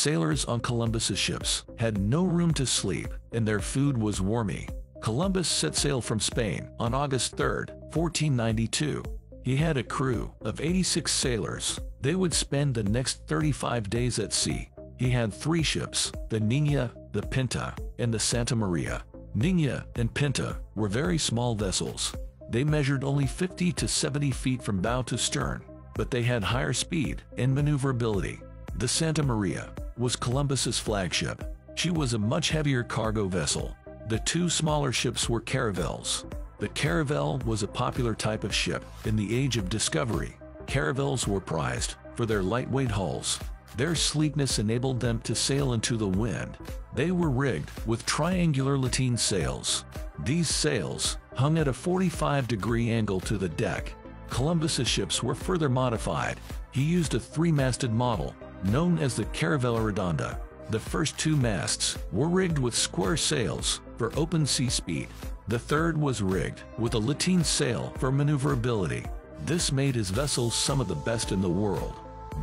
Sailors on Columbus's ships had no room to sleep, and their food was wormy. Columbus set sail from Spain on August 3, 1492. He had a crew of 86 sailors. They would spend the next 35 days at sea. He had 3 ships, the Niña, the Pinta, and the Santa Maria. Niña and Pinta were very small vessels. They measured only 50 to 70 feet from bow to stern, but they had higher speed and maneuverability. The Santa Maria was Columbus's flagship. She was a much heavier cargo vessel. The 2 smaller ships were caravels. The caravel was a popular type of ship in the Age of Discovery. Caravels were prized for their lightweight hulls. Their sleekness enabled them to sail into the wind. They were rigged with triangular lateen sails. These sails hung at a 45-degree angle to the deck. Columbus's ships were further modified. He used a 3-masted model known as the Caravella Redonda. The first 2 masts were rigged with square sails for open sea speed. The third was rigged with a lateen sail for maneuverability. This made his vessels some of the best in the world.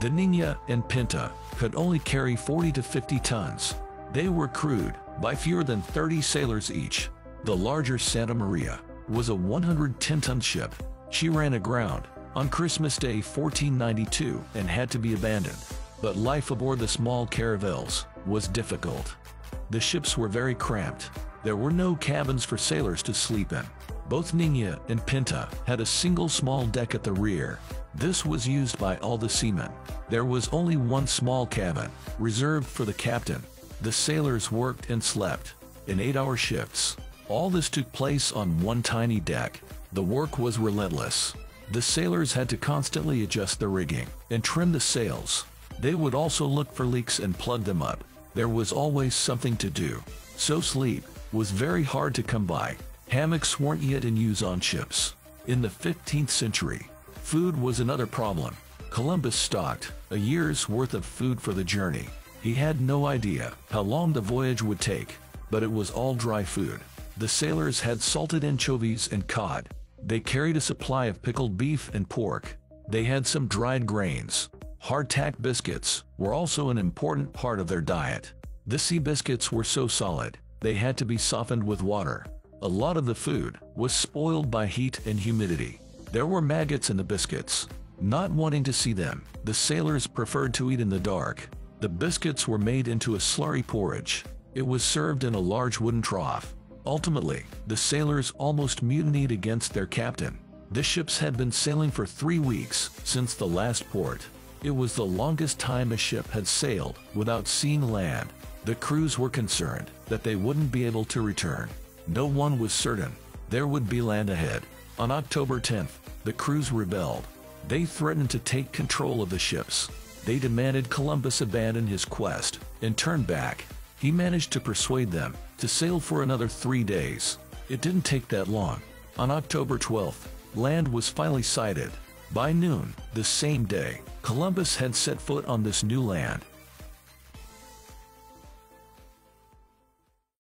The Niña and Pinta could only carry 40 to 50 tons. They were crewed by fewer than 30 sailors each. The larger Santa Maria was a 110-ton ship. She ran aground on Christmas Day 1492 and had to be abandoned. But life aboard the small caravels was difficult. The ships were very cramped. There were no cabins for sailors to sleep in. Both Niña and Pinta had a single small deck at the rear. This was used by all the seamen. There was only one small cabin, reserved for the captain. The sailors worked and slept in 8-hour shifts. All this took place on one tiny deck. The work was relentless. The sailors had to constantly adjust the rigging and trim the sails. They would also look for leaks and plug them up. There was always something to do. So sleep was very hard to come by. Hammocks weren't yet in use on ships. In the 15th century, food was another problem. Columbus stocked a year's worth of food for the journey. He had no idea how long the voyage would take, but it was all dry food. The sailors had salted anchovies and cod. They carried a supply of pickled beef and pork. They had some dried grains. Hardtack biscuits were also an important part of their diet. The sea biscuits were so solid, they had to be softened with water. A lot of the food was spoiled by heat and humidity. There were maggots in the biscuits. Not wanting to see them, the sailors preferred to eat in the dark. The biscuits were made into a slurry porridge. It was served in a large wooden trough. Ultimately, the sailors almost mutinied against their captain. The ships had been sailing for 3 weeks since the last port. It was the longest time a ship had sailed without seeing land. The crews were concerned that they wouldn't be able to return. No one was certain there would be land ahead. On October 10th, the crews rebelled. They threatened to take control of the ships. They demanded Columbus abandon his quest and turn back. He managed to persuade them to sail for another 3 days. It didn't take that long. On October 12th, land was finally sighted. By noon, the same day, Columbus had set foot on this new land.